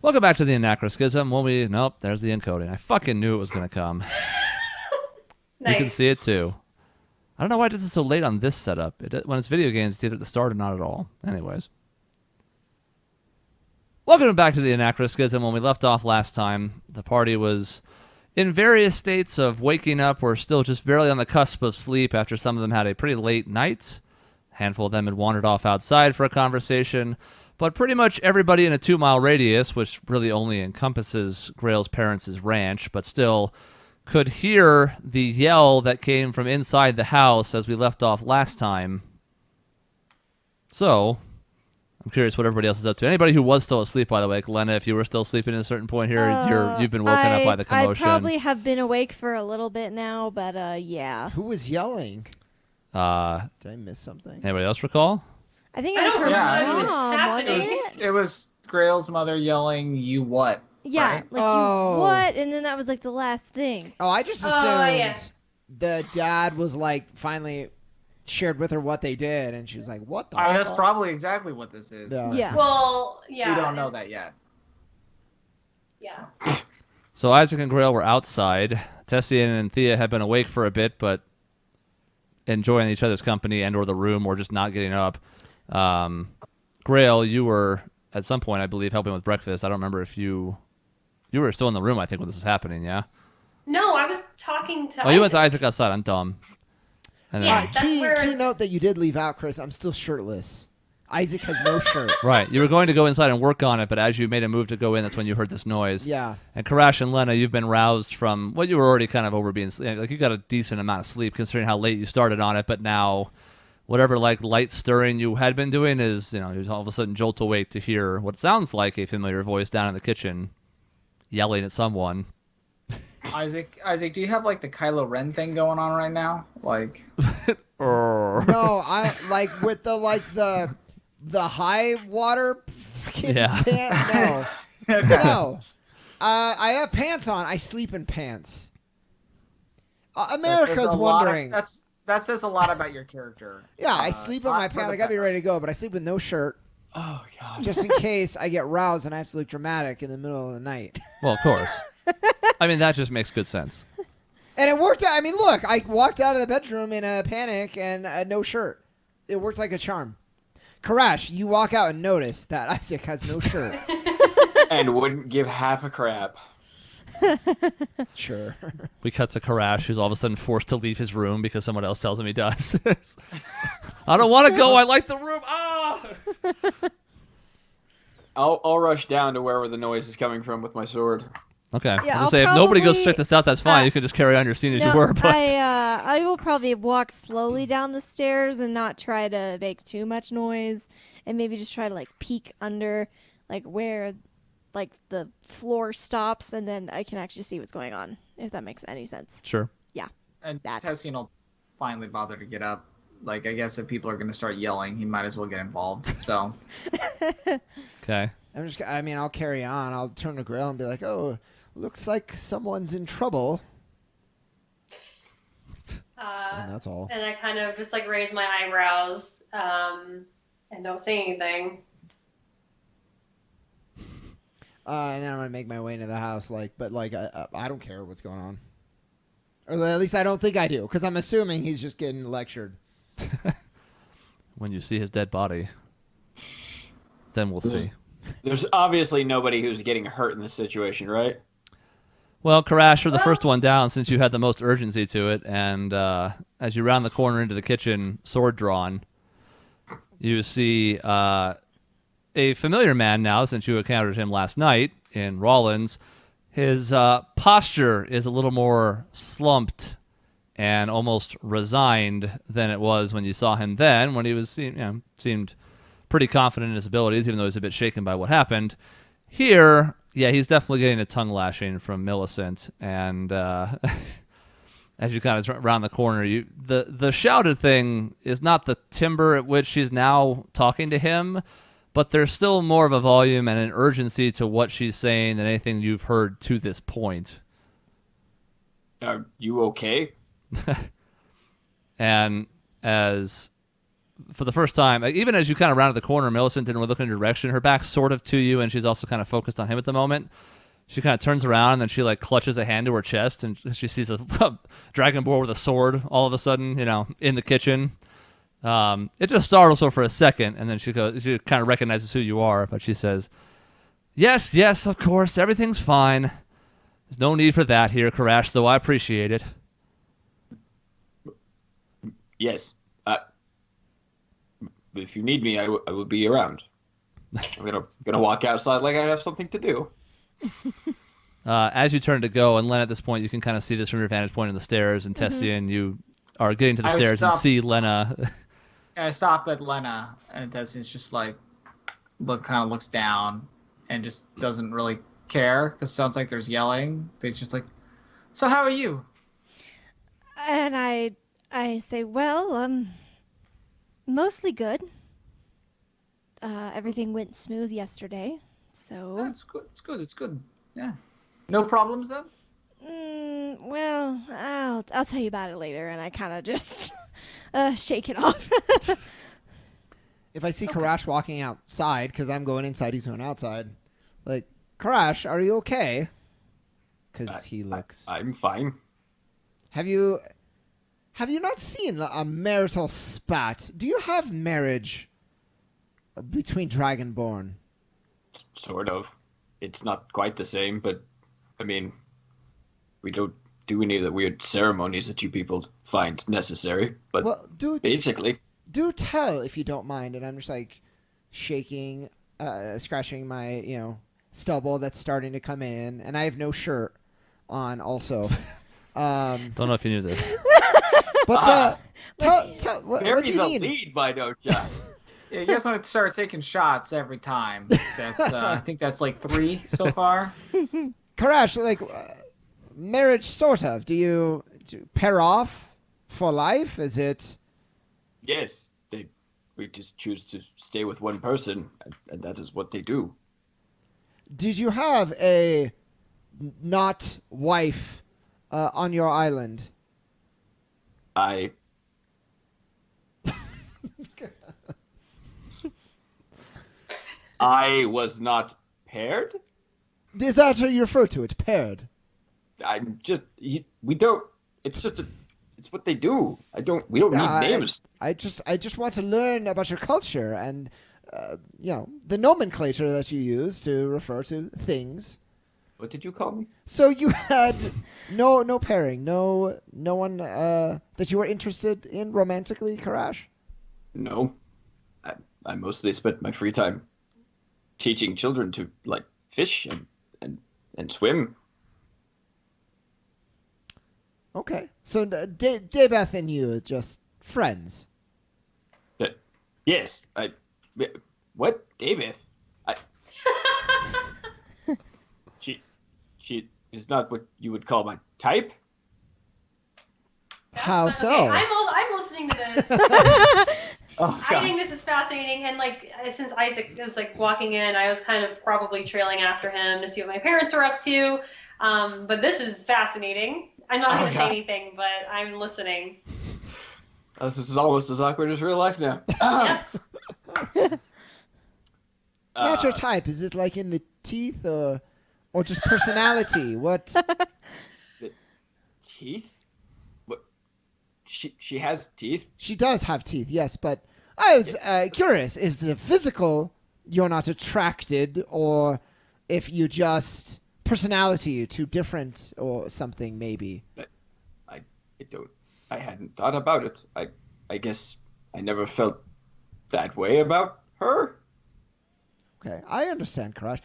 Welcome back to the Anachroschism. Nope, there's the encoding. I fucking knew it was going to come. Nice. You can see it too. I don't know why it does it so late on this setup. When it's video games, it's either at the start or not at all. Anyways. Welcome back to the Anachroschism. When we left off last time, the party was in various states of waking up or still just barely on the cusp of sleep after some of them had a pretty late night. A handful of them had wandered off outside for a conversation. But pretty much everybody in a 2-mile radius, which really only encompasses Grail's parents' ranch, but still could hear the yell that came from inside the house as we left off last time. So, I'm curious what everybody else is up to. Anybody who was still asleep, by the way, Lena, if you were still sleeping at a certain point here, you've been woken up by the commotion. I probably have been awake for a little bit now, but yeah. Who was yelling? Did I miss something? Anybody else recall? I think it was her mom, wasn't it? It was Grail's mother yelling, "You what?" Yeah, right? like you what? And then that was like the last thing. Oh, I just assumed the dad was like finally shared with her what they did, and she was like, "What the?" That's probably exactly what this is. Yeah. Well, yeah. We don't know that yet. Yeah. So Isaac and Grail were outside. Tessian and Thea had been awake for a bit, but enjoying each other's company and or the room or just not getting up. Grail, you were at some point, I believe, helping with breakfast. I don't remember if you were still in the room, I think, when this was happening, yeah? No, I was talking to Oh, you went to Isaac outside. I'm dumb. And then, Key note that you did leave out, Chris. I'm still shirtless. Isaac has no shirt. right. You were going to go inside and work on it, but as you made a move to go in, that's when you heard this noise. Yeah. And Kerash and Lena, you've been roused from what you were already kind of over being like you got a decent amount of sleep considering how late you started on it, but now whatever like light stirring you had been doing is, you all of a sudden jolt awake to hear what sounds like a familiar voice down in the kitchen yelling at someone. Isaac, do you have like the Kylo Ren thing going on right now? Like, no, I like with the high water fucking pants. No, okay. No. I have pants on. I sleep in pants. America's wondering. That says a lot about your character. Yeah, I sleep in my pants. I gotta be ready to go, but I sleep with no shirt. Oh god. Just in case I get roused and I have to look dramatic in the middle of the night. Well, of course. I mean, that just makes good sense. And it worked out. I mean, look, I walked out of the bedroom in a panic and no shirt. It worked like a charm. Kerash, you walk out and notice that Isaac has no shirt. And wouldn't give half a crap. Sure. We cut to Kerash, who's all of a sudden forced to leave his room because someone else tells him he does. I don't want to go. I like the room. Ah! I'll rush down to wherever the noise is coming from with my sword. Okay. Yeah, I'll say if nobody goes to check this out, that's fine. You can just carry on your scene as you were. But I will probably walk slowly down the stairs and not try to make too much noise, and maybe just try to like peek under, like where, like the floor stops, and then I can actually see what's going on. If that makes any sense. Sure. Yeah. And that. Tessian will finally bother to get up. Like, I guess if people are going to start yelling, he might as well get involved. So. Okay. I'll carry on. I'll turn to Grail and be like, "Oh, looks like someone's in trouble." And that's all. And I kind of just like raise my eyebrows and don't say anything. And then I'm gonna make my way into the house, I don't care what's going on, or at least I don't think I do, because I'm assuming he's just getting lectured. When you see his dead body, then we'll see. There's obviously nobody who's getting hurt in this situation, right? Well, Kerash, you're the first one down since you had the most urgency to it, and as you round the corner into the kitchen, sword drawn, you see a familiar man now since you encountered him last night in Rollins. His posture is a little more slumped and almost resigned than it was when you saw him then, when he was seemed pretty confident in his abilities, even though he's a bit shaken by what happened. Here, yeah, he's definitely getting a tongue lashing from Millicent, and as you kind of round the corner, the shouted thing is not the timbre at which she's now talking to him, but there's still more of a volume and an urgency to what she's saying than anything you've heard to this point. Are you okay? And as for the first time, like, even as you kind of rounded the corner, Millicent didn't really look in your direction. Her back's sort of to you, and she's also kind of focused on him at the moment. She kind of turns around, and then she like clutches a hand to her chest, and she sees a dragonborn with a sword all of a sudden, in the kitchen. It just startles her for a second, and then she kind of recognizes who you are, but she says, Yes, of course, everything's fine. There's no need for that here, Kerash, though I appreciate it. Yes. If you need me, I will be around. I'm gonna walk outside like I have something to do. As you turn to go, and Len, at this point, you can kind of see this from your vantage point on the stairs, and Tessian, you are getting to the stairs and see Lena. I stop at Lena, and Tessian's just like, looks down, and just doesn't really care, because it sounds like there's yelling. But he's just like, so how are you? And I say, well, mostly good. Everything went smooth yesterday, so... It's good. Yeah. No problems then? Well, I'll tell you about it later, and I kind of just shake it off. If I see Kerash walking outside, because I'm going inside, he's going outside, like, Kerash, are you okay? Because he looks... I'm fine. Have you not seen a marital spat? Do you have marriage between Dragonborn? Sort of. It's not quite the same, but, I mean, we don't do any of the weird ceremonies that you people find necessary, but basically... Do tell, if you don't mind, and I'm just, like, shaking, scratching my, stubble that's starting to come in, and I have no shirt on also. Don't know if you knew this. But, tell what do you mean? Lead by no shot. Yeah, you guys want to start taking shots every time. That's I think that's like 3 so far. Kerash, like, marriage, sort of. Do you pair off for life? Is it... Yes, we just choose to stay with one person, and that is what they do. Did you have a not wife on your island? I was not paired? Is that how you refer to it, paired? We don't, it's what they do. We don't need names. I just want to learn about your culture and, the nomenclature that you use to refer to things. What did you call me? So you had no pairing, no one that you were interested in romantically, Kerash? No. I mostly spent my free time teaching children to, like, fish and swim. Okay. So Daybeth and you are just friends? Yes. What? Daybeth? She is not what you would call my type. How so? Okay, I'm listening to this. Oh, I think this is fascinating, and like since Isaac was like walking in, I was kind of probably trailing after him to see what my parents are up to. But this is fascinating. I'm not going to say anything, but I'm listening. This is almost as awkward as real life now. Not your type. Is it like in the teeth or just personality? What? The teeth? What? She has teeth? She does have teeth, yes, but I was curious. Is the physical you're not attracted, or if you just personality too different or something maybe? I hadn't thought about it. I guess I never felt that way about her. Okay, I understand, Kerash.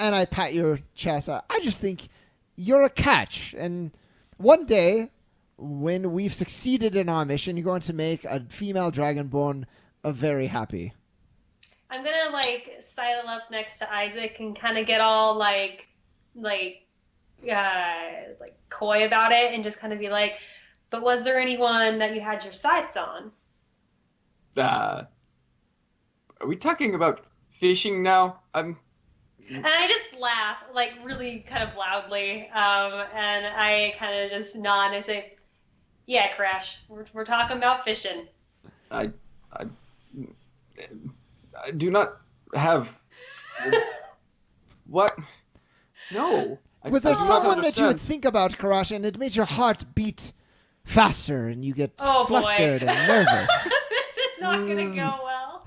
And I pat your chest. I just think you're a catch. And one day, when we've succeeded in our mission, you're going to make a female dragonborn very happy. I'm gonna like sidle up next to Isaac and kind of get all like coy about it and just kind of be like, but was there anyone that you had your sights on? Are we talking about fishing now? And I just laugh, like really kind of loudly, and I kind of just nod and I say, "Yeah, Kerash, we're talking about fishing." I I do not have. What? No. Was there I do not someone that you would understand. think about, Kerash, and it made your heart beat faster, and you get Oh, boy. flustered and nervous? This is not gonna go well.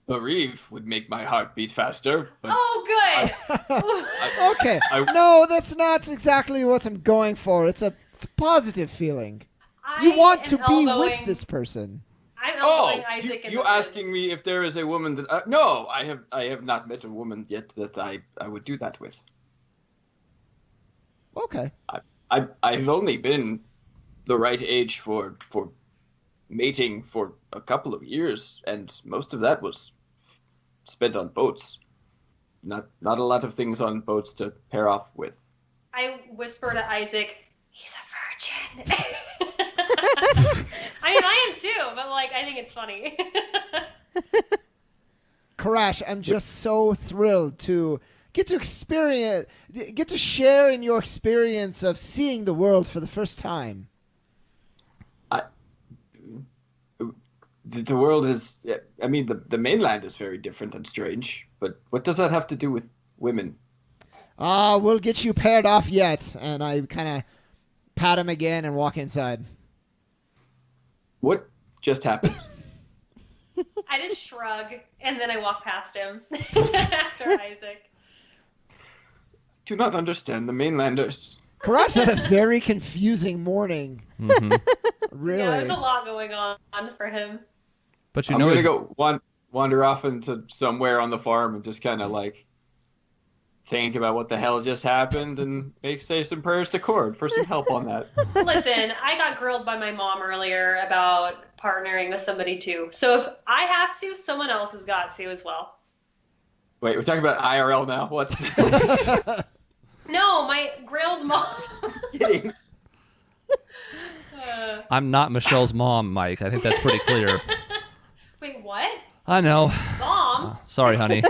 A reef would make my heart beat faster, but Oh, good. Okay. I- No, that's not exactly what I'm going for. It's a positive feeling. You I want am to be with elbowing- this person. I'm oh, elbowing Isaac in you the asking ribs. me if there is a woman that no, I have not met a woman yet that I would do that with. Okay. I've only been the right age for mating for a couple of years, and most of that was spent on boats. Not a lot of things on boats to pair off with. I whisper to Isaac, he's a virgin. I mean, I am too, but like, I think it's funny. Kerash, I'm just so thrilled to get to share in your experience of seeing the world for the first time. The world is, I mean, the mainland is very different and strange, but what does that have to do with women? We'll get you paired off yet. And I kind of pat him again and walk inside. What just happened? I just shrug, and then I walk past him after Isaac. Do not understand the mainlanders. Kerash had a very confusing morning. Mhm. Really. Yeah, there's a lot going on for him. But you I'm know, gonna he's- go wander off into somewhere on the farm and just kind of like think about what the hell just happened and say some prayers to Cord for some help on that. Listen, I got grilled by my mom earlier about partnering with somebody too. So if I have to, someone else has got to as well. Wait, we're talking about IRL now. What's No, my Grail's mom. kidding? I'm not Michelle's mom, Mike. I think that's pretty clear. Wait, what? I know. Mom? Sorry, honey.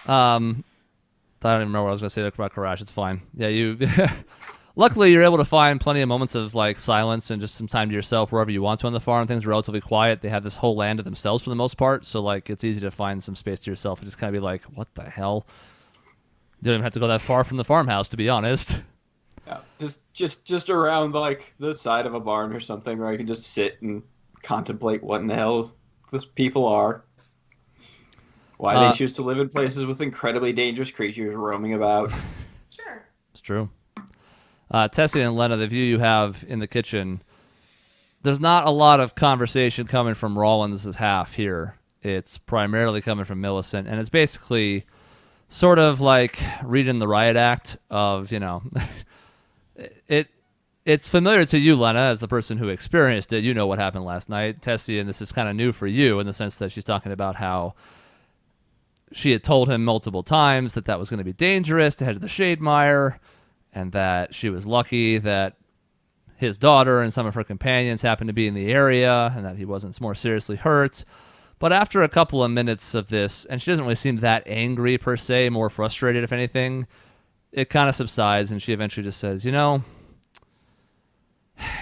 I don't even remember what I was going to say about Kerash. It's fine. Yeah, you. Luckily, you're able to find plenty of moments of like silence and just some time to yourself wherever you want to on the farm. Things are relatively quiet. They have this whole land to themselves for the most part, so like it's easy to find some space to yourself and just kind of be like, "What the hell?" You don't even have to go that far from the farmhouse, to be honest. Yeah, just around like the side of a barn or something where I can just sit and contemplate what in the hell these people are. Why they choose to live in places with incredibly dangerous creatures roaming about. Sure. It's true. Tessie and Lena, the view you have in the kitchen, there's not a lot of conversation coming from Rollins' half here. It's primarily coming from Millicent, and it's basically sort of like reading the riot act of, you know, it's familiar to you, Lena, as the person who experienced it. You know what happened last night. Tessie, and this is kind of new for you in the sense that she's talking about how she had told him multiple times that that was going to be dangerous to head to the Shademire, and that she was lucky that his daughter and some of her companions happened to be in the area, and that he wasn't more seriously hurt. But after a couple of minutes of this, and she doesn't really seem that angry per se, more frustrated if anything, it kind of subsides, and she eventually just says, you know,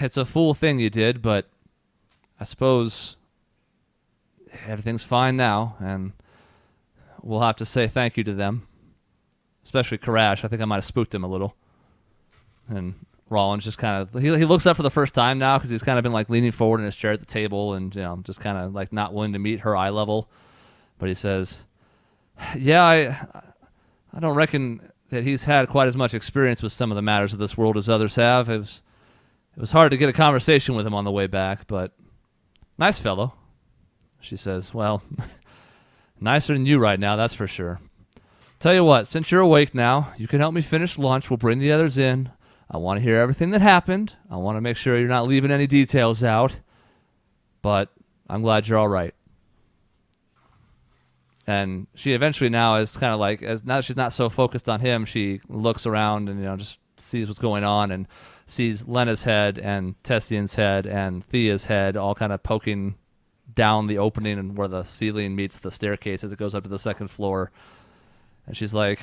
it's a fool thing you did, but I suppose everything's fine now, and we'll have to say thank you to them, especially Kerash. I think I might have spooked him a little. And Rollins just kind of, he looks up for the first time now because he's kind of been like leaning forward in his chair at the table and, you know, just kind of like not willing to meet her eye level. But he says, yeah, I don't reckon that he's had quite as much experience with some of the matters of this world as others have. It was hard to get a conversation with him on the way back, but nice fellow. She says, well, nicer than you right now, that's for sure. Tell you what, since you're awake now, you can help me finish lunch. We'll bring the others in. I want to hear everything that happened. I want to make sure you're not leaving any details out. But I'm glad you're all right. And she eventually now is kind of like, as now she's not so focused on him, she looks around and, you know, just sees what's going on and sees Lena's head and Tessian's head and Thea's head all kind of poking down the opening and where the ceiling meets the staircase as it goes up to the second floor. And she's like,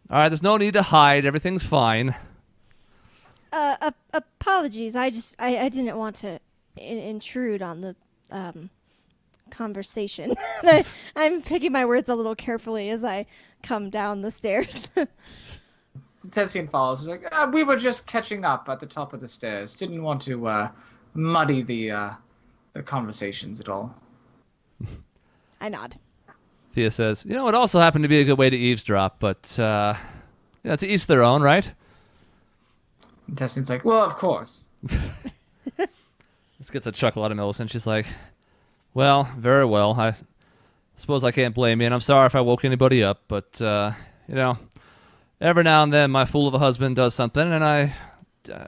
all right, there's no need to hide. Everything's fine. Apologies. I didn't want to intrude on the conversation. I'm picking my words a little carefully as I come down the stairs. Tessian follows. He's like, we were just catching up at the top of the stairs. Didn't want to muddy the conversations at all. I nod. Thea says, it also happened to be a good way to eavesdrop, but to each their own, right? And Tessian's like, well, of course. This gets a chuckle out of Millicent. She's like, well, very well. I suppose I can't blame you, and I'm sorry if I woke anybody up, but, every now and then my fool of a husband does something, and I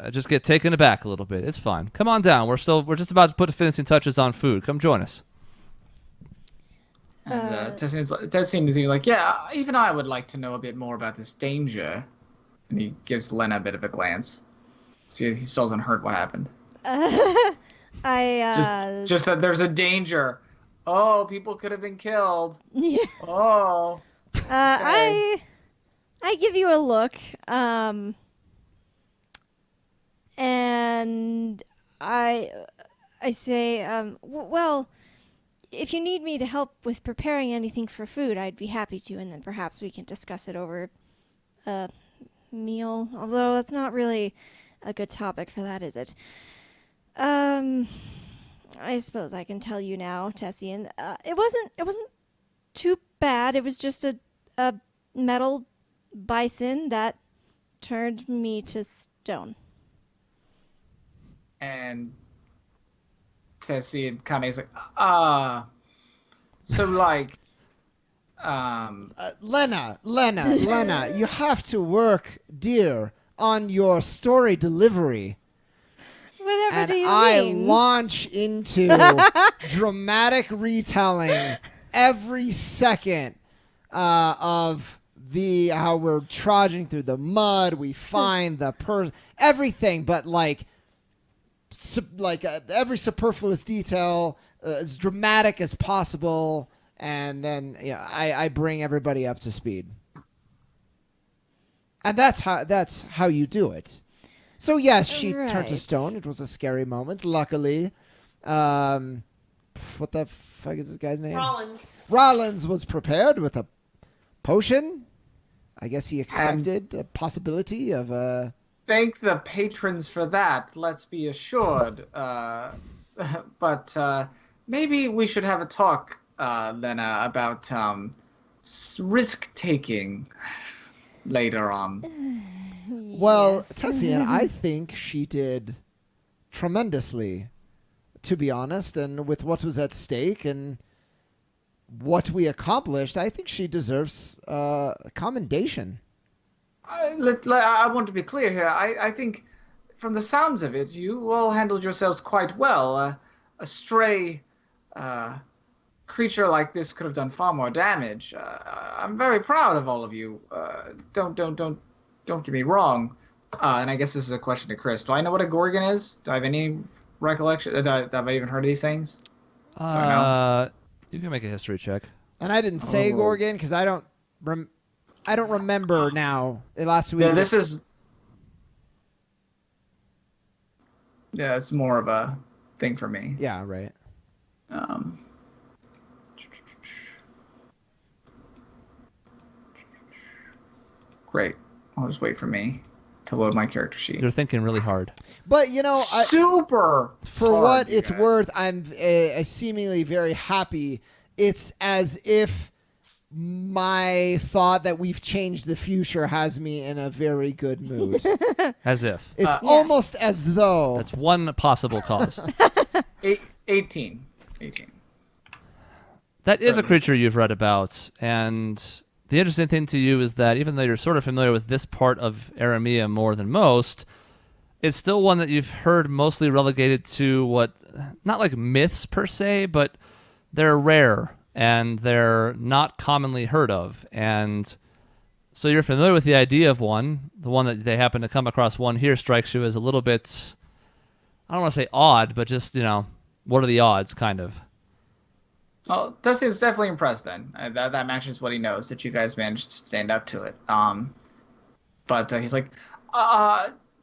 just get taken aback a little bit. It's fine. Come on down. We're just about to put the finishing touches on food. Come join us. And Tessian's like, yeah, even I would like to know a bit more about this danger. And he gives Lena a bit of a glance. See, he still hasn't heard what happened. Just that there's a danger. Oh, people could have been killed. Yeah. Oh. I give you a look, and I say, well, if you need me to help with preparing anything for food, I'd be happy to, and then perhaps we can discuss it over a meal. Although that's not really a good topic for that, is it? I suppose I can tell you now, Tessian. It wasn't too bad. It was just a metal bison that turned me to stone. And Tessian kind of is like, so like, Lena, you have to work, dear, on your story delivery. Whatever And do you I mean? launch into dramatic retelling every second of how we're trudging through the mud. We find the everything, but every superfluous detail as dramatic as possible, and then I bring everybody up to speed, and that's how you do it. So yes, she turned to Right. stone. It was a scary moment. Luckily, what the fuck is this guy's name? Rollins was prepared with a potion. I guess he expected a possibility of a. Thank the patrons for that, let's be assured. But maybe we should have a talk, Lena, about risk-taking later on. Well, Yes. Tessian, I think she did tremendously, to be honest, and with what was at stake and what we accomplished, I think she deserves commendation. I want to be clear here. I think, from the sounds of it, you all handled yourselves quite well. A stray creature like this could have done far more damage. I'm very proud of all of you. Don't get me wrong. And I guess this is a question to Chris. Do I know what a Gorgon is? Do I have any recollection? Have I even heard of these things? You can make a history check. And I didn't say Oh. Gorgon because I don't remember now. Last week. Yeah, this is. Yeah, it's more of a thing for me. Yeah, right. Great. I'll just wait for me to load my character sheet. You're thinking really hard. But Super. for hard, what you it's guys. worth, I'm seemingly very happy. It's as if my thought that we've changed the future has me in a very good mood. As if. It's Yes. almost as though. That's one possible cause. 18. That is a creature you've read about, and the interesting thing to you is that even though you're sort of familiar with this part of Aramea more than most, it's still one that you've heard mostly relegated to what, not like myths per se, but they're rare and they're not commonly heard of. And so you're familiar with the idea of one. The one that they happen to come across one here strikes you as a little bit, I don't want to say odd, but just, what are the odds, kind of. Well, Dustin's definitely impressed then. That matches what he knows, that you guys managed to stand up to it. But he's like,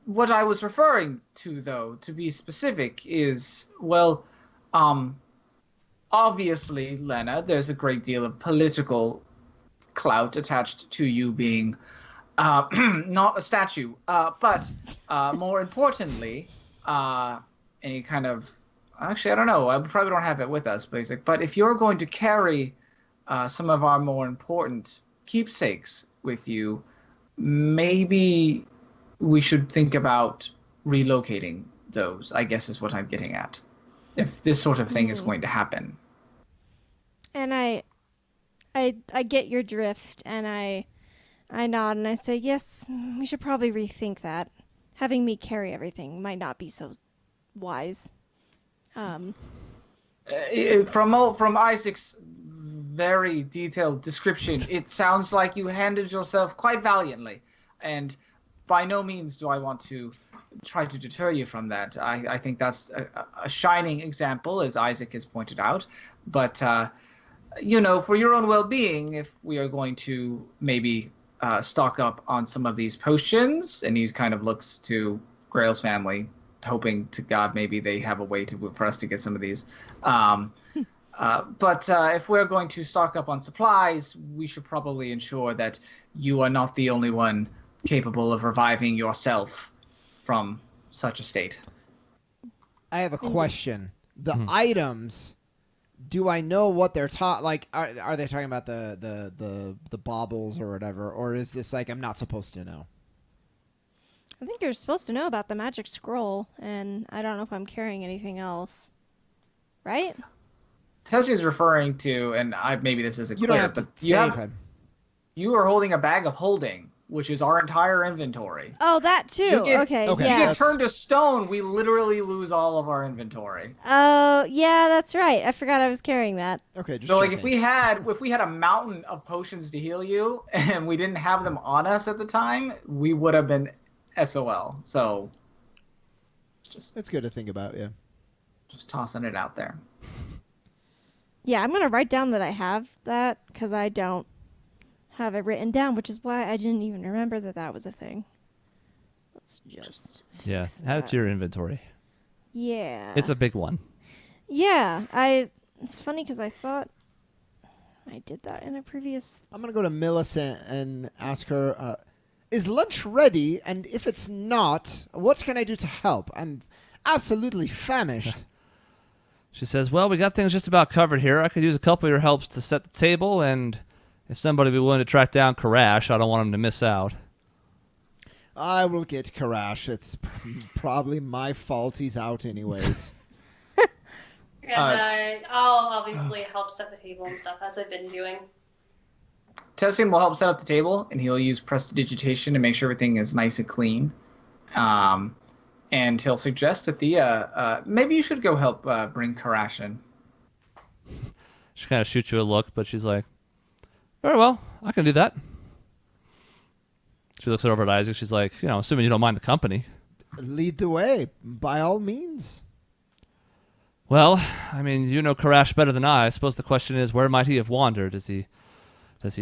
what I was referring to, though, to be specific, is, well, obviously, Lena, there's a great deal of political clout attached to you being not a statue, but more importantly, any kind of, actually, I don't know, I probably don't have it with us, but if you're going to carry some of our more important keepsakes with you, maybe we should think about relocating those, I guess is what I'm getting at, if this sort of thing is going to happen. And I get your drift, and I nod and I say, yes, we should probably rethink that. Having me carry everything might not be so wise. From Isaac's very detailed description, it sounds like you handled yourself quite valiantly, and by no means do I want to try to deter you from that. I think that's a shining example, as Isaac has pointed out, but for your own well-being, if we are going to maybe stock up on some of these potions, and he kind of looks to Grail's family, hoping to God maybe they have a way for us to get some of these. But if we're going to stock up on supplies, we should probably ensure that you are not the only one capable of reviving yourself from such a state. I have a question. The items, do I know what they're taught? Like, are they talking about the baubles or whatever, or is this like I'm not supposed to know? I think you're supposed to know about the magic scroll, and I don't know if I'm carrying anything else. Right? Tessie is referring to, and maybe this isn't clear, You don't have but to save him. you are holding a bag of holding, which is our entire inventory. Oh, that too. Okay. If Yeah. you get turned to stone, we literally lose all of our inventory. Oh, yeah, that's right. I forgot I was carrying that. Okay, just So like checking. if we had a mountain of potions to heal you and we didn't have them on us at the time, we would have been SOL. So It's good to think about, yeah. just tossing it out there. Yeah, I'm going to write down that I have that because I don't have it written down, which is why I didn't even remember that was a thing. Let's just Yeah, fix add it that. to your inventory. Yeah. It's a big one. Yeah, it's funny because I thought I did that in a previous... I'm going to go to Millicent and ask her, is lunch ready? And if it's not, what can I do to help? I'm absolutely famished. She says, well, we got things just about covered here. I could use a couple of your helps to set the table, and if somebody would be willing to track down Kerash, I don't want him to miss out. I will get Kerash. It's probably my fault he's out anyways. And I'll obviously help set the table and stuff, as I've been doing. Tessian will help set up the table, and he'll use prestidigitation to make sure everything is nice and clean. And he'll suggest that maybe you should go help bring Kerash in. She kind of shoots you a look, but she's like, very well, I can do that. She looks over at Isaac. She's like, assuming you don't mind the company. Lead the way, by all means. Well, I mean, you know Kerash better than I. I suppose the question is, where might he have wandered? Does he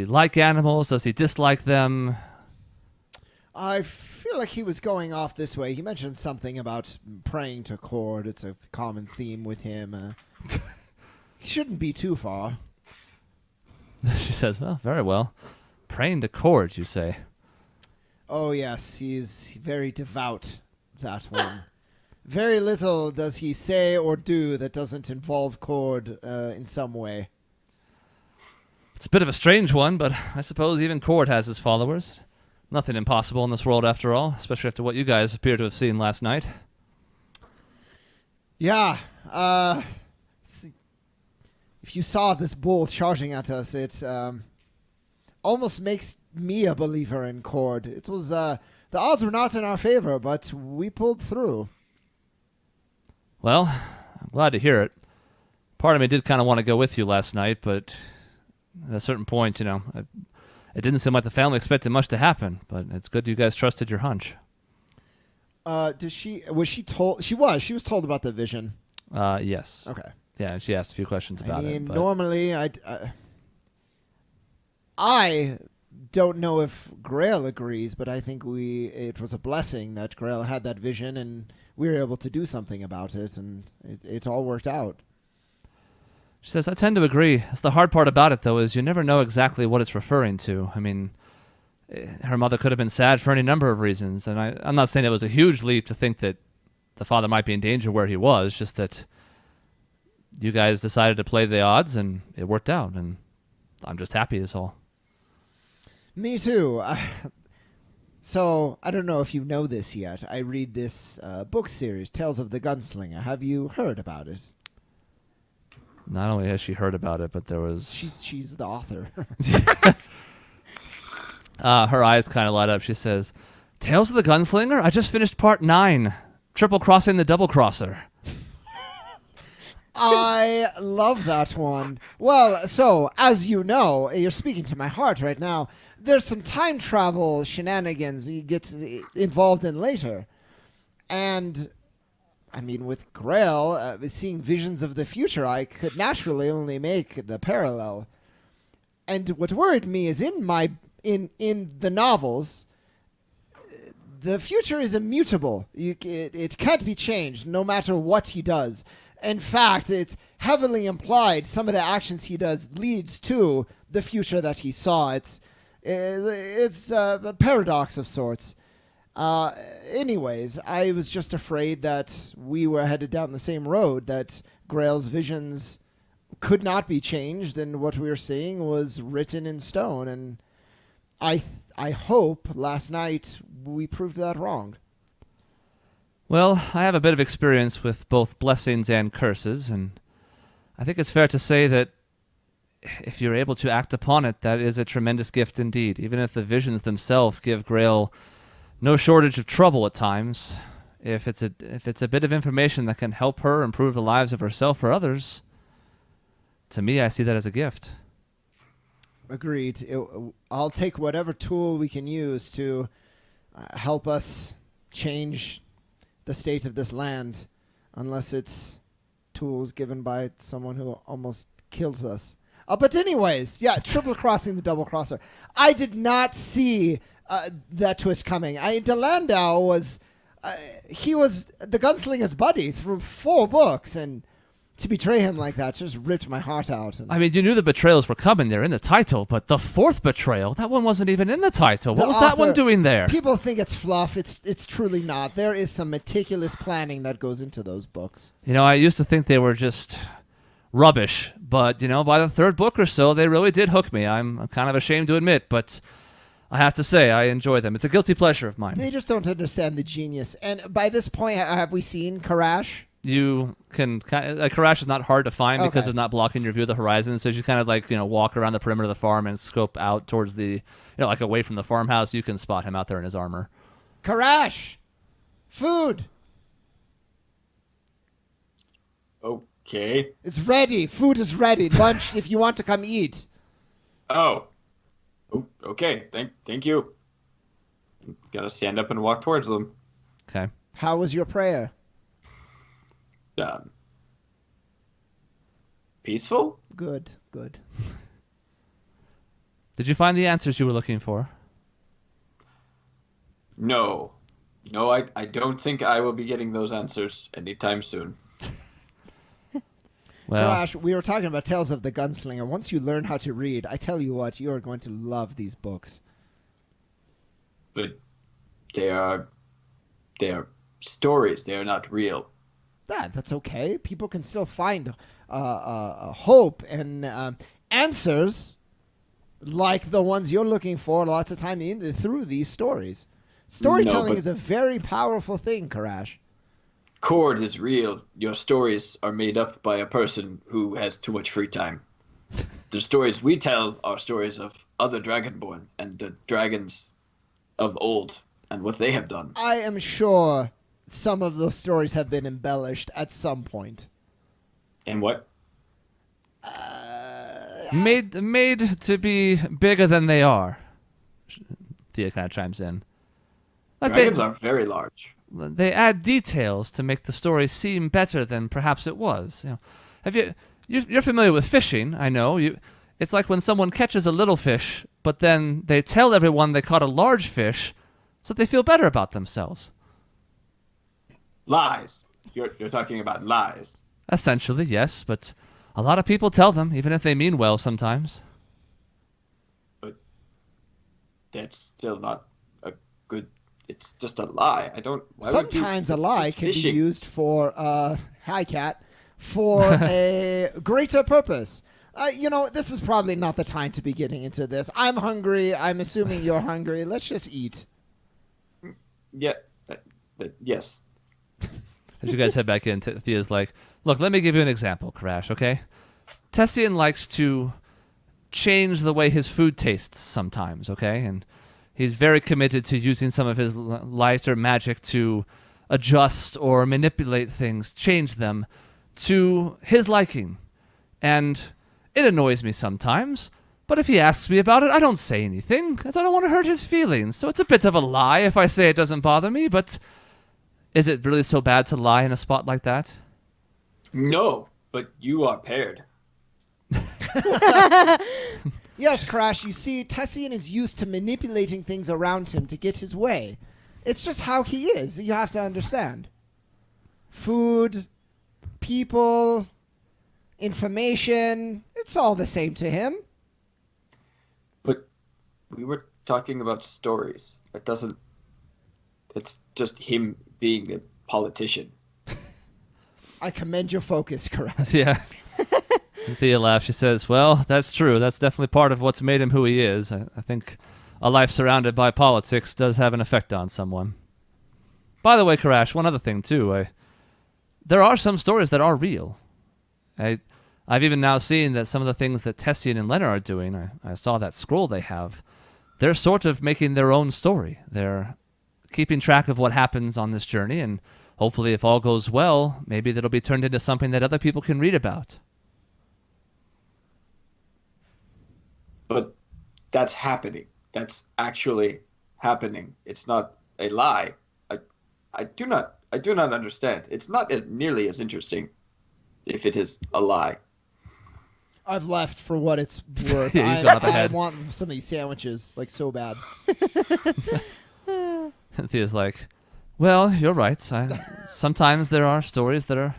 like animals? Does he dislike them? I feel like he was going off this way. He mentioned something about praying to Cord. It's a common theme with him. He shouldn't be too far. She says, well, very well. Praying to Cord, you say? Oh, yes, he's very devout, that one. Very little does he say or do that doesn't involve Cord in some way. It's a bit of a strange one, but I suppose even Cord has his followers. Nothing impossible in this world, after all, especially after what you guys appear to have seen last night. Yeah, if you saw this bull charging at us, it almost makes me a believer in Cord. It was, the odds were not in our favor, but we pulled through. Well, I'm glad to hear it. Part of me did kind of want to go with you last night, but at a certain point, it didn't seem like the family expected much to happen, but it's good you guys trusted your hunch. Was she told? She was told about the vision. Yes. Okay. Yeah, and she asked a few questions about I mean, it. But normally, don't know if Grail agrees, but I think it was a blessing that Grail had that vision and we were able to do something about it, and it all worked out. She says, I tend to agree. The hard part about it, though, is you never know exactly what it's referring to. I mean, her mother could have been sad for any number of reasons, and I'm not saying it was a huge leap to think that the father might be in danger where he was, just that you guys decided to play the odds, and it worked out, and I'm just happy is all. Me too. So, I don't know if you know this yet. I read this book series, Tales of the Gunslinger. Have you heard about it? Not only has she heard about it, but there was... She's the author. Her eyes kind of light up. She says, Tales of the Gunslinger? I just finished part 9. Triple Crossing the Double Crosser. I love that one. Well, so, as you know, you're speaking to my heart right now, there's some time travel shenanigans he gets involved in later. And, I mean, with Grail, seeing visions of the future, I could naturally only make the parallel. And what worried me is in the novels, the future is immutable. It can't be changed no matter what he does. In fact, it's heavily implied some of the actions he does leads to the future that he saw. It's a paradox of sorts. Anyways, I was just afraid that we were headed down the same road, that Grail's visions could not be changed, and what we were seeing was written in stone. And I hope last night we proved that wrong. Well, I have a bit of experience with both blessings and curses, and I think it's fair to say that if you're able to act upon it, that is a tremendous gift indeed. Even if the visions themselves give Grail no shortage of trouble at times, if it's a bit of information that can help her improve the lives of herself or others, to me, I see that as a gift. Agreed. I'll take whatever tool we can use to help us change the state of this land, unless it's tools given by someone who almost kills us. But anyways, yeah, triple crossing the double crosser. I did not see that twist coming. DeLandau was he was the gunslinger's buddy through 4 books, and to betray him like that just ripped my heart out. I mean, you knew the betrayals were coming there in the title, but the 4th betrayal, that one wasn't even in the title. What was that one doing there? People think it's fluff. It's truly not. There is some meticulous planning that goes into those books. You know, I used to think they were just rubbish, but, you know, by the 3rd book or so, they really did hook me. I'm kind of ashamed to admit, but I have to say, I enjoy them. It's a guilty pleasure of mine. They just don't understand the genius. And by this point, have we seen Kerash? You can Kerash is not hard to find because it's not blocking your view of the horizon. So as you kind of like, you know, walk around the perimeter of the farm and scope out towards the, you know, like away from the farmhouse, you can spot him out there in his armor. Kerash! Food! Okay. It's ready. Food is ready. Lunch if you want to come eat. Oh, okay. Thank you. Gotta stand up and walk towards them. Okay. How was your prayer? Peaceful? Good. Did you find the answers you were looking for? No, I don't think I will be getting those answers anytime soon. Well, Kerash, we were talking about Tales of the Gunslinger. Once you learn how to read, I tell you what, you are going to love these books. But they are stories. They are not real. That's okay. People can still find hope and answers like the ones you're looking for lots of time through these stories. Storytelling is a very powerful thing, Kerash. Cord is real. Your stories are made up by a person who has too much free time. The stories we tell are stories of other Dragonborn and the dragons of old and what they have done. I am sure some of those stories have been embellished at some point. And what? made to be bigger than they are. Thea kind of chimes in. Like Dragons are very large. They add details to make the story seem better than perhaps it was. You know, you're familiar with fishing, I know. It's like when someone catches a little fish, but then they tell everyone they caught a large fish so that they feel better about themselves. Lies. You're talking about lies. Essentially, yes, but a lot of people tell them, even if they mean well sometimes. But that's still not a good... It's just a lie. I don't... Sometimes a lie just can be fishing. used for, hi cat, for a greater purpose. This is probably not the time to be getting into this. I'm hungry. I'm assuming you're hungry. Let's just eat. Yeah. Yes. As you guys head back in, Thea's like, look, let me give you an example, Kerash, okay? Tessian likes to change the way his food tastes sometimes, okay? And he's very committed to using some of his light or magic to adjust or manipulate things, change them to his liking. And it annoys me sometimes, but if he asks me about it, I don't say anything, because I don't want to hurt his feelings. So it's a bit of a lie if I say it doesn't bother me, but is it really so bad to lie in a spot like that? No, but you are paired. Yes, Kerash, you see, Tessian is used to manipulating things around him to get his way. It's just how he is. You have to understand. Food, people, information, it's all the same to him. But we were talking about stories. That doesn't... It's just him being a politician. I commend your focus, Kerash. Yeah. Thea laughs. She says, well, that's true. That's definitely part of what's made him who he is. I think a life surrounded by politics does have an effect on someone. By the way, Kerash, one other thing, too. There are some stories that are real. I've even now seen that some of the things that Tessian and Lena are doing, I saw that scroll they have, they're sort of making their own story. They're keeping track of what happens on this journey, and hopefully if all goes well, maybe that'll be turned into something that other people can read about. But that's happening. That's actually happening. It's not a lie. I do not understand. It's not nearly as interesting if it is a lie. I've left for what it's worth. Yeah, you've gone up I ahead. want some of these sandwiches, like, so bad. And Thea's like, well, you're right. Sometimes there are stories that are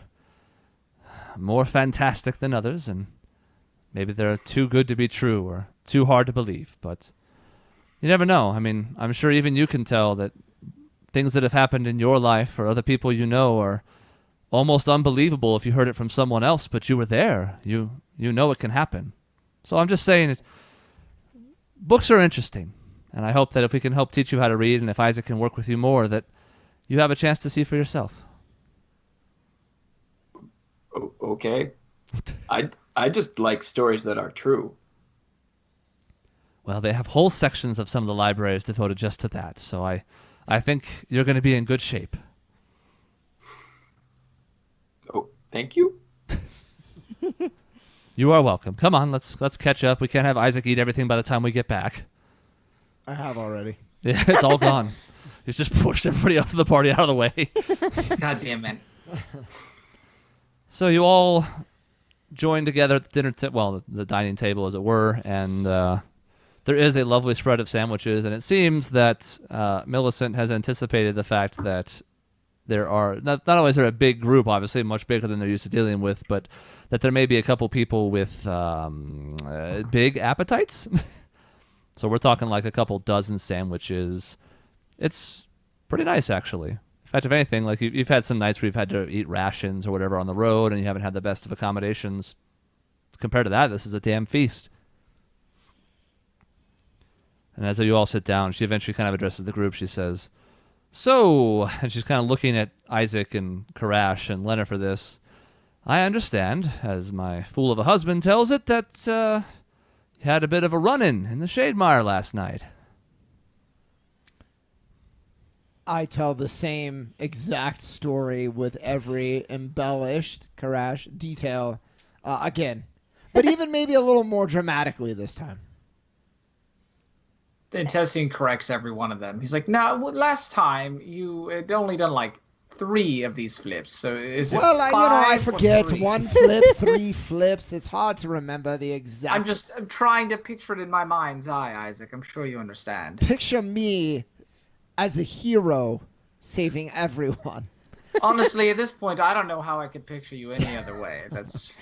more fantastic than others, and maybe they're too good to be true or too hard to believe. But you never know. I mean, I'm sure even you can tell that things that have happened in your life or other people you know are almost unbelievable if you heard it from someone else, but you were there. You know it can happen. So I'm just saying books are interesting. And I hope that if we can help teach you how to read, and if Isaac can work with you more, that you have a chance to see for yourself. Okay. I just like stories that are true. Well, they have whole sections of some of the libraries devoted just to that. So I think you're going to be in good shape. Oh, thank you. You are welcome. Come on, let's catch up. We can't have Isaac eat everything by the time we get back. I have already. Yeah, it's all gone. He's just pushed everybody else in the party out of the way. God damn it. So you all join together at the dinner the dining table, as it were, and there is a lovely spread of sandwiches, and it seems that Millicent has anticipated the fact that there are not only is there a big group, obviously much bigger than they're used to dealing with, but that there may be a couple people with big appetites. So we're talking like a couple dozen sandwiches. It's pretty nice, actually. In fact, if anything, like you've had some nights where you've had to eat rations or whatever on the road, and you haven't had the best of accommodations. Compared to that, this is a damn feast. And as you all sit down, she eventually kind of addresses the group. She says, so, and she's kind of looking at Isaac and Kerash and Lena for this. I understand, as my fool of a husband tells it, that you had a bit of a run-in in the Shademire last night. I tell the same exact story with every embellished Kerash detail again. But even maybe a little more dramatically this time. Then Tessian corrects every one of them. He's like, no, last time you had only done like 3 of these flips. So is it Well, 5 I or forget 3? 1 flip, 3 flips. It's hard to remember the exact. I'm trying to picture it in my mind's eye, Isaac. I'm sure you understand. Picture me as a hero saving everyone. Honestly, at this point, I don't know how I could picture you any other way. That's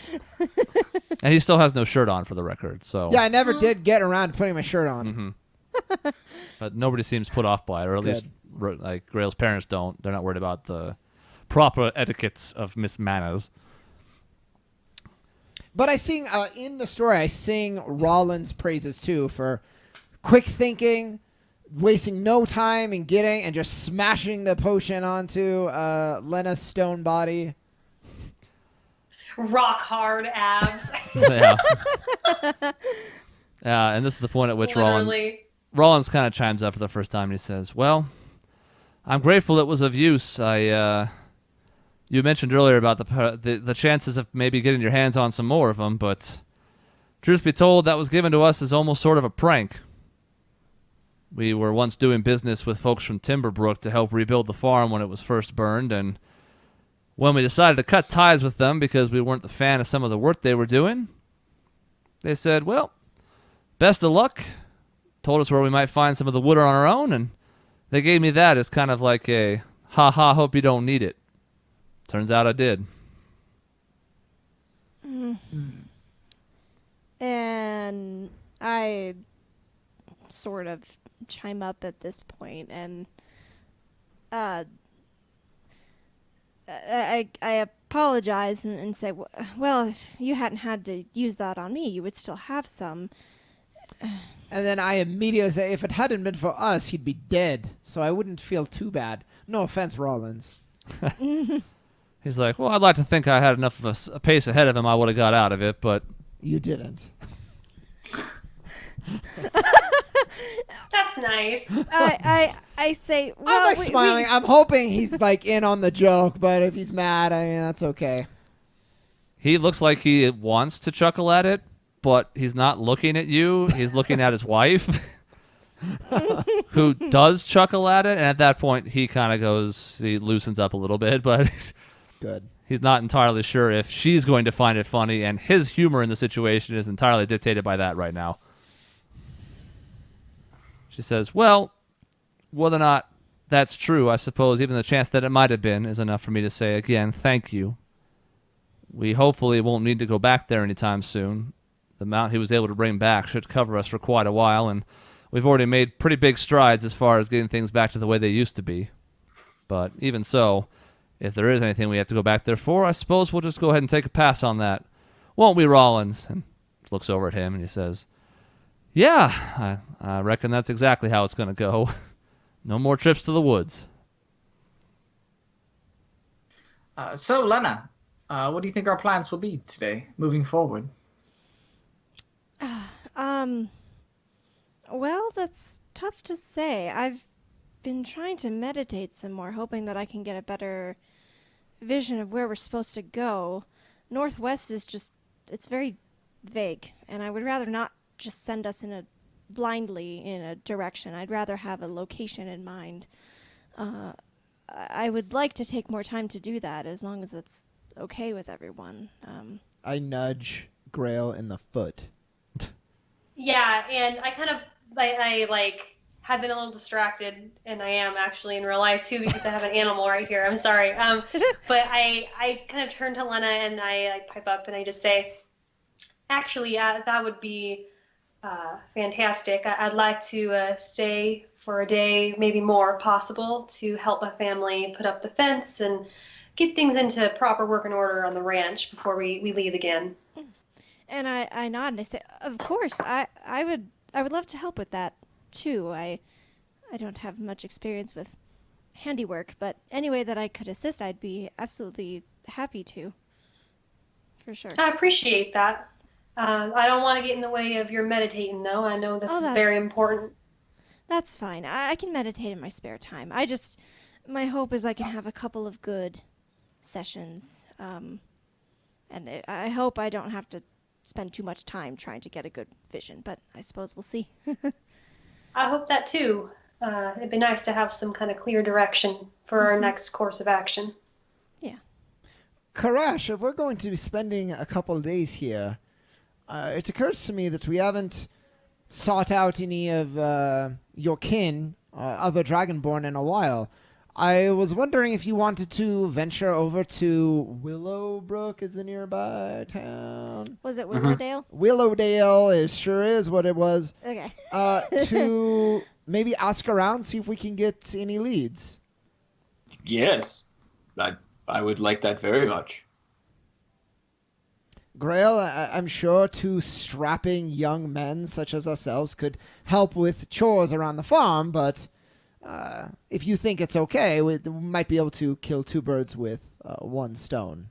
And he still has no shirt on, for the record. So Yeah, I never did get around to putting my shirt on. Mm-hmm. But nobody seems put off by it, or at least Good. like Grail's parents don't. They're not worried about the proper etiquettes of Miss Manners. But I sing in the story. I sing Rollins' praises too for quick thinking, wasting no time in getting and just smashing the potion onto Lena's stone body. Rock hard abs. Yeah. Yeah, and this is the point at which Literally. Rollins kind of chimes up for the first time, and he says, "Well, I'm grateful it was of use. You mentioned earlier about the chances of maybe getting your hands on some more of them, but truth be told, that was given to us as almost sort of a prank. We were once doing business with folks from Timberbrook to help rebuild the farm when it was first burned, and when we decided to cut ties with them because we weren't the fan of some of the work they were doing, they said, well, best of luck, told us where we might find some of the wood on our own, and they gave me that as kind of like a, ha-ha, hope you don't need it. Turns out I did." And I sort of chime up at this point, and I apologize and say, well, if you hadn't had to use that on me, you would still have some. And then I immediately say, if it hadn't been for us, he'd be dead. So I wouldn't feel too bad. No offense, Rollins. He's like, well, I'd like to think I had enough of a pace ahead of him I would have got out of it, but... You didn't. That's nice. I say, well, I'm like smiling. I'm hoping he's like in on the joke, but if he's mad, I mean, that's okay. He looks like he wants to chuckle at it, but he's not looking at you. He's looking at his wife, who does chuckle at it. And at that point, he kind of goes, he loosens up a little bit, but Good. he's not entirely sure if she's going to find it funny. And his humor in the situation is entirely dictated by that right now. She says, well, whether or not that's true, I suppose even the chance that it might have been is enough for me to say again, thank you. We hopefully won't need to go back there anytime soon. The amount he was able to bring back should cover us for quite a while, and we've already made pretty big strides as far as getting things back to the way they used to be. But even so, if there is anything we have to go back there for, I suppose we'll just go ahead and take a pass on that. Won't we, Rollins? And looks over at him and he says, yeah, I reckon that's exactly how it's going to go. No more trips to the woods. So, Lena, what do you think our plans will be today, moving forward? Well, that's tough to say. I've been trying to meditate some more, hoping that I can get a better vision of where we're supposed to go. Northwest is just, it's very vague, and I would rather not just send us blindly in a direction. I'd rather have a location in mind. I would like to take more time to do that, as long as it's okay with everyone. I nudge Grail in the foot. Yeah, and I kind of, I have been a little distracted, and I am actually in real life too, because I have an animal right here. I'm sorry. But I kind of turn to Lena and I pipe up and I just say, actually, yeah, that would be fantastic. I'd like to stay for a day, maybe more possible, to help my family put up the fence and get things into proper working order on the ranch before we leave again. And I nod and I say, of course, I would love to help with that too. I don't have much experience with handiwork, but any way that I could assist, I'd be absolutely happy to. For sure. I appreciate that. I don't want to get in the way of your meditating, though. I know this is very important. That's fine. I can meditate in my spare time. My hope is I can have a couple of good sessions. And I hope I don't have to spend too much time trying to get a good vision, but I suppose we'll see. I hope that too. it'd be nice to have some kind of clear direction for our next course of action. Kerash, if we're going to be spending a couple of days here, it occurs to me that we haven't sought out any of your kin, other Dragonborn, in a while. I was wondering if you wanted to venture over to Willowbrook, is the nearby town. Was it Willowdale? Willowdale sure is what it was. Okay. To maybe ask around, see if we can get any leads. Yes, I would like that very much. Grail, I'm sure two strapping young men such as ourselves could help with chores around the farm, but if you think it's okay, we might be able to kill two birds with one stone.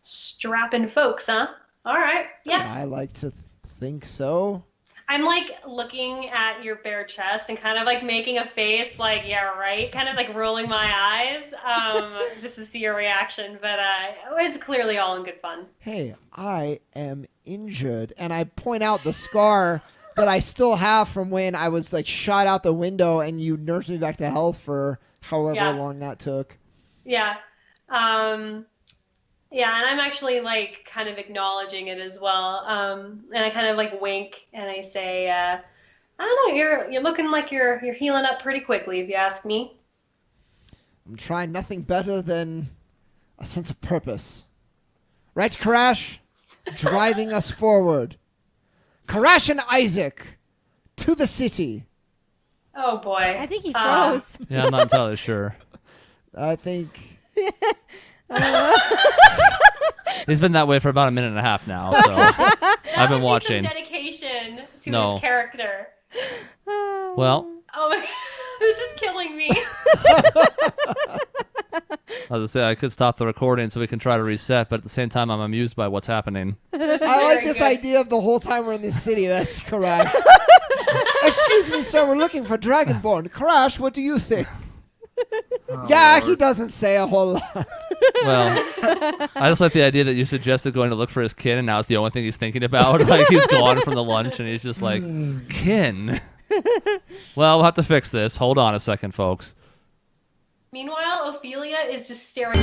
Strapping folks, huh? All right, yeah. I like to think so. I'm like looking at your bare chest and kind of like making a face like, yeah, right, kind of like rolling my eyes just to see your reaction. But it's clearly all in good fun. Hey, I am injured, and I point out the scar that I still have from when I was like shot out the window and you nursed me back to health for however long that took. Yeah. Yeah, and I'm actually like kind of acknowledging it as well. And I kind of like wink and I say, I don't know, you're looking like you're healing up pretty quickly, if you ask me. I'm trying nothing better than a sense of purpose. Right, Kerash? Driving us forward. Kerash and Isaac, to the city. Oh boy. I think he froze. Yeah, I'm not entirely sure. I think... He's been that way for about a minute and a half now, so I've been watching. Some dedication to his character. Well. Oh my God, this is killing me. I was gonna say I could stop the recording so we can try to reset, but at the same time I'm amused by what's happening. I like this idea of the whole time we're in this city. That's correct. Excuse me, sir. We're looking for Dragonborn. Kerash, what do you think? Yeah, he doesn't say a whole lot. Well, I just like the idea that you suggested going to look for his kin, and now it's the only thing he's thinking about. Like he's gone from the lunch, and he's just like, kin. Well, we'll have to fix this. Hold on a second, folks. Meanwhile, Ophelia is just staring.